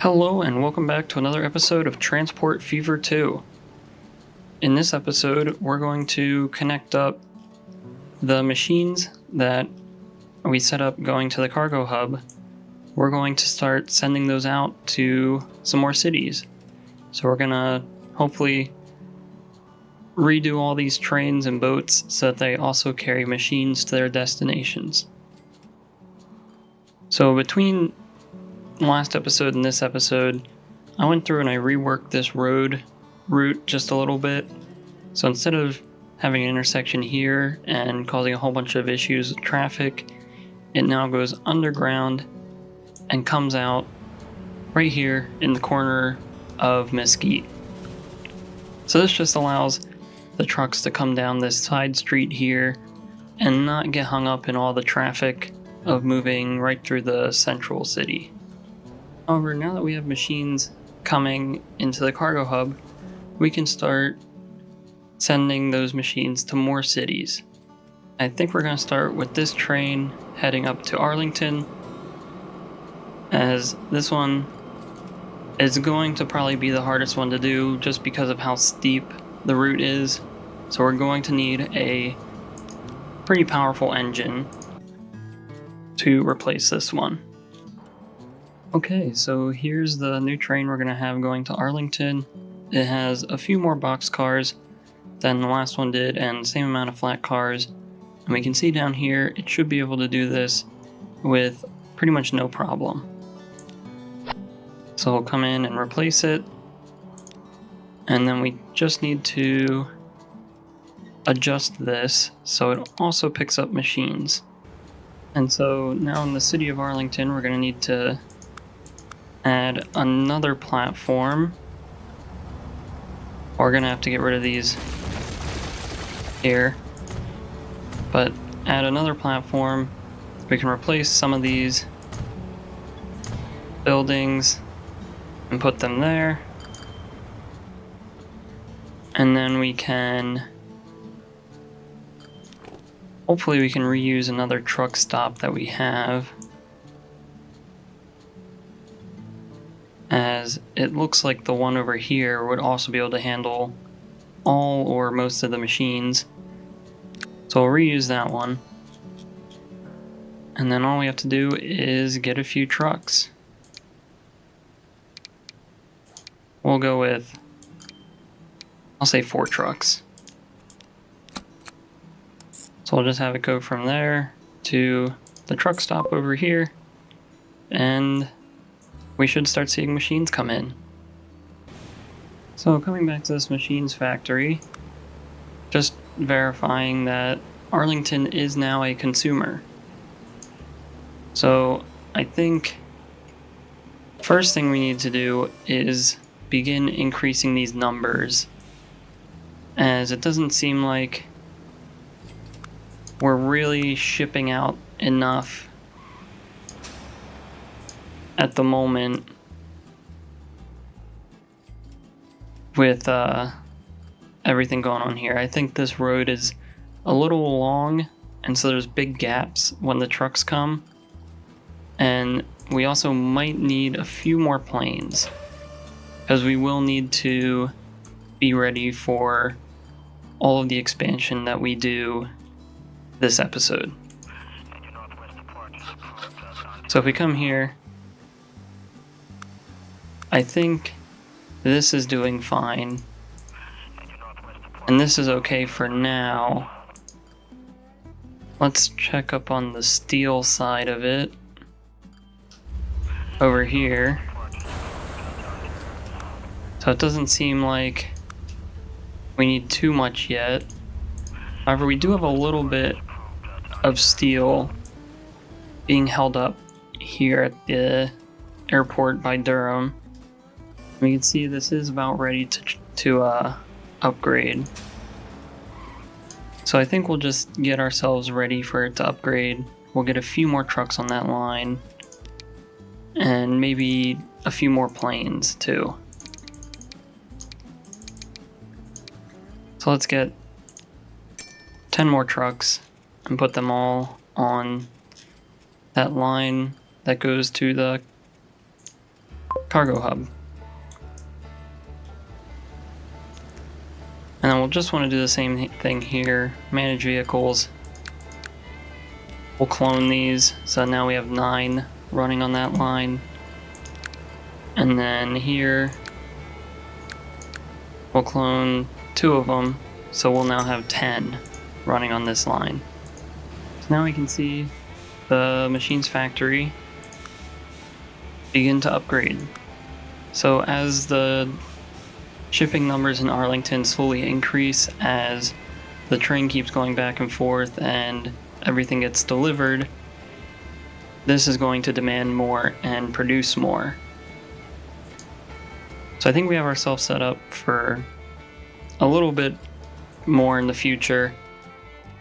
Hello and welcome back to another episode of Transport Fever 2. In this episode, we're going to connect up the machines that we set up going to the cargo hub. We're going to start sending those out to some more cities. So we're going to hopefully redo all these trains and boats so that they also carry machines to their destinations. So between last episode and this episode, I went through and I reworked this route just a little bit. So instead of having an intersection here and causing a whole bunch of issues with traffic, it now goes underground and comes out right here in the corner of Mesquite. So this just allows the trucks to come down this side street here and not get hung up in all the traffic of moving right through the central city. However, now that we have machines coming into the cargo hub, we can start sending those machines to more cities. I think we're going to start with this train heading up to Arlington, as this one is going to probably be the hardest one to do just because of how steep the route is. So we're going to need a pretty powerful engine to replace this one. Okay, so here's the new train we're going to have going to Arlington. It has a few more boxcars than the last one did and same amount of flat cars. And we can see down here, it should be able to do this with pretty much no problem. So we'll come in and replace it. And then we just need to adjust this so it also picks up machines. And so now in the city of Arlington, we're going to need to add another platform. We're going to have to get rid of these here. But add another platform. We can replace some of these buildings and put them there. And then we can hopefully we can reuse another truck stop that we have, as it looks like the one over here would also be able to handle all or most of the machines. So we'll reuse that one. And then all we have to do is get a few trucks. We'll go with, I'll say 4 trucks. So we'll just have it go from there to the truck stop over here, and we should start seeing machines come in. So coming back to this machines factory, just verifying that Arlington is now a consumer. So I think first thing we need to do is begin increasing these numbers, as it doesn't seem like we're really shipping out enough at the moment with everything going on here. I think this road is a little long, and so there's big gaps when the trucks come. And we also might need a few more planes, because we will need to be ready for all of the expansion that we do this episode. So if we come here, I think this is doing fine, and this is okay for now. Let's check up on the steel side of it over here. So it doesn't seem like we need too much yet. However, we do have a little bit of steel being held up here at the airport by Durham. We can see this is about ready to upgrade. So I think we'll just get ourselves ready for it to upgrade. We'll get a few more trucks on that line, and maybe a few more planes too. So let's get 10 more trucks and put them all on that line that goes to the cargo hub. And then we'll just want to do the same thing here, manage vehicles. We'll clone these, so now we have 9 running on that line. And then here, we'll clone 2 of them, so we'll now have 10 running on this line. So now we can see the machines factory begin to upgrade. So as the shipping numbers in Arlington slowly increase, as the train keeps going back and forth and everything gets delivered, this is going to demand more and produce more. So I think we have ourselves set up for a little bit more in the future.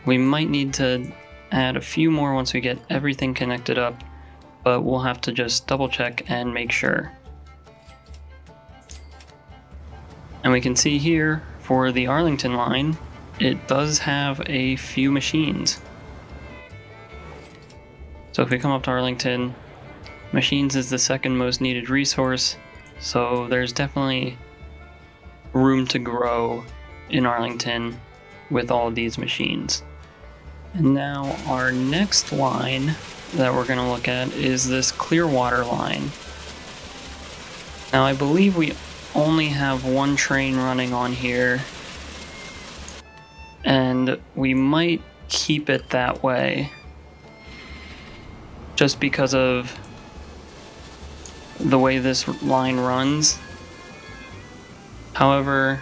We might need to add a few more once we get everything connected up, but we'll have to just double check and make sure. And we can see here for the Arlington line, it does have a few machines. So if we come up to Arlington, machines is the second most needed resource, so there's definitely room to grow in Arlington with all of these machines. And now our next line that we're going to look at is this Clearwater line. Now I believe we only have 1 train running on here, and we might keep it that way just because of the way this line runs. However,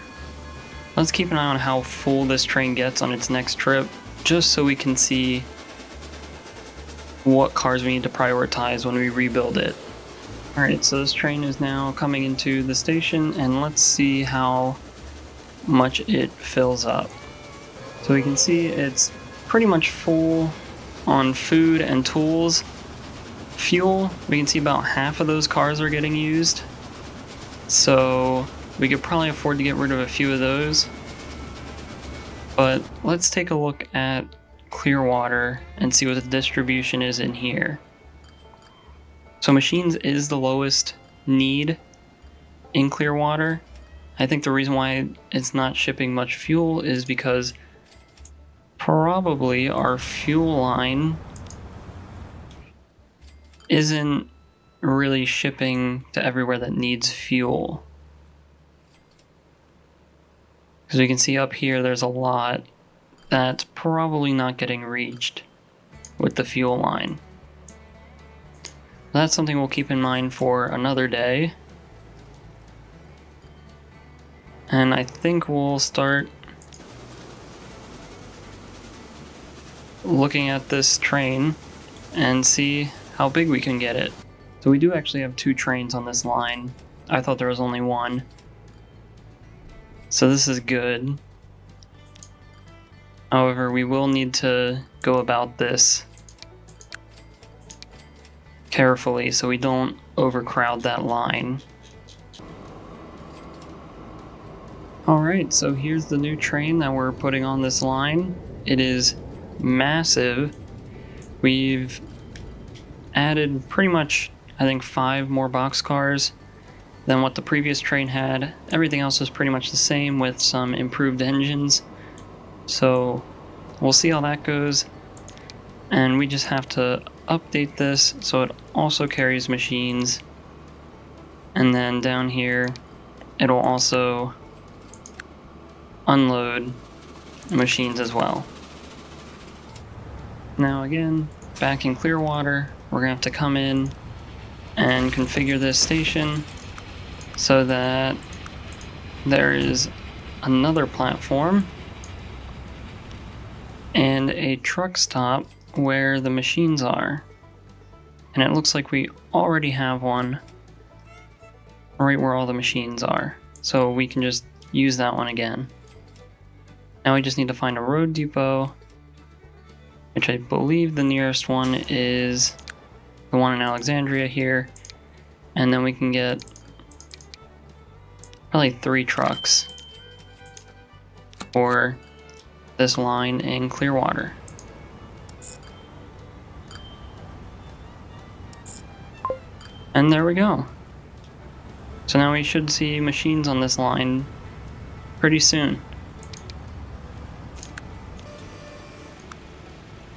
let's keep an eye on how full this train gets on its next trip, just so we can see what cars we need to prioritize when we rebuild it. Alright, so this train is now coming into the station, and let's see how much it fills up. So we can see it's pretty much full on food and tools. Fuel, we can see about half of those cars are getting used, so we could probably afford to get rid of a few of those. But let's take a look at Clearwater and see what the distribution is in here. So machines is the lowest need in Clearwater. I think the reason why it's not shipping much fuel is because probably our fuel line isn't really shipping to everywhere that needs fuel. Because we can see up here there's a lot that's probably not getting reached with the fuel line. That's something we'll keep in mind for another day. And I think we'll start looking at this train and see how big we can get it. So we do actually have 2 trains on this line. I thought there was only 1. So this is good. However, we will need to go about this carefully so we don't overcrowd that line. Alright, so here's the new train that we're putting on this line. It is massive. We've added pretty much, I think, 5 more boxcars than what the previous train had. Everything else is pretty much the same with some improved engines. So we'll see how that goes. And we just have to update this so it also carries machines. And then down here, it'll also unload machines as well. Now again, back in Clearwater, we're going to have to come in and configure this station so that there is another platform and a truck stop where the machines are. And it looks like we already have one right where all the machines are. So we can just use that one again. Now we just need to find a road depot, which I believe the nearest one is the one in Alexandria here. And then we can get probably 3 trucks for this line in Clearwater. And there we go. So now we should see machines on this line pretty soon.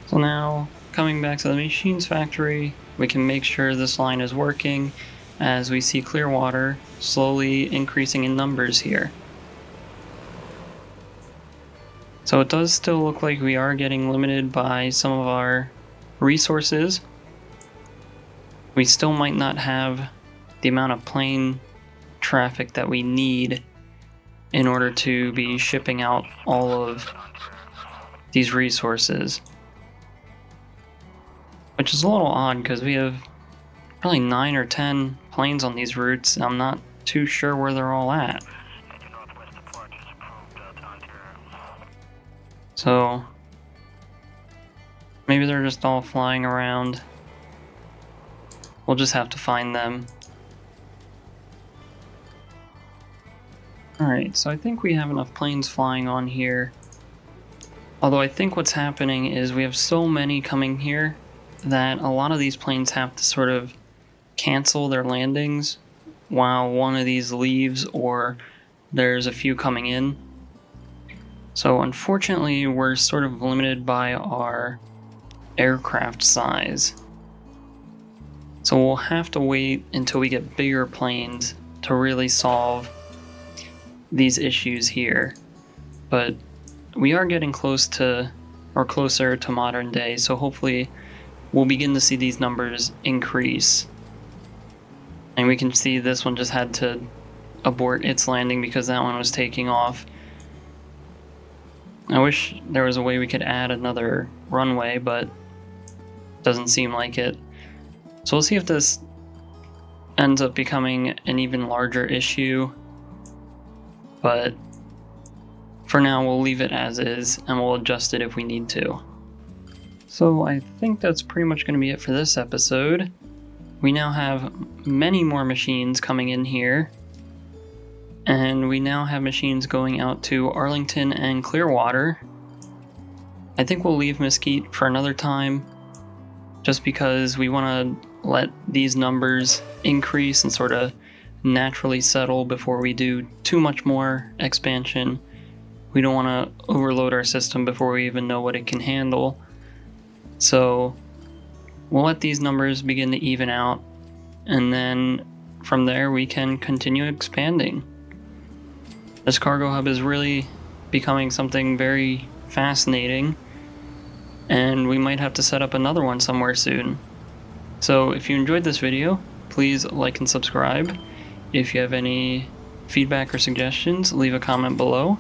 So now, coming back to the machines factory, we can make sure this line is working as we see clear water slowly increasing in numbers here. So it does still look like we are getting limited by some of our resources. We still might not have the amount of plane traffic that we need in order to be shipping out all of these resources. Which is a little odd because we have probably 9 or 10 planes on these routes. I'm not too sure where they're all at. So maybe they're just all flying around. We'll just have to find them. Alright, so I think we have enough planes flying on here. Although I think what's happening is we have so many coming here that a lot of these planes have to sort of cancel their landings while one of these leaves or there's a few coming in. So unfortunately, we're sort of limited by our aircraft size. So we'll have to wait until we get bigger planes to really solve these issues here. But we are getting close to, or closer to modern day, so hopefully we'll begin to see these numbers increase. And we can see this one just had to abort its landing because that one was taking off. I wish there was a way we could add another runway, but doesn't seem like it. So we'll see if this ends up becoming an even larger issue. But for now, we'll leave it as is, and we'll adjust it if we need to. So I think that's pretty much going to be it for this episode. We now have many more machines coming in here. And we now have machines going out to Arlington and Clearwater. I think we'll leave Mesquite for another time, just because we want to let these numbers increase and sort of naturally settle before we do too much more expansion. We don't want to overload our system before we even know what it can handle. So we'll let these numbers begin to even out, and then from there we can continue expanding. This cargo hub is really becoming something very fascinating, and we might have to set up another one somewhere soon. So if you enjoyed this video, please like and subscribe. If you have any feedback or suggestions, leave a comment below.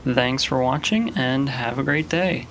Thanks for watching, and have a great day.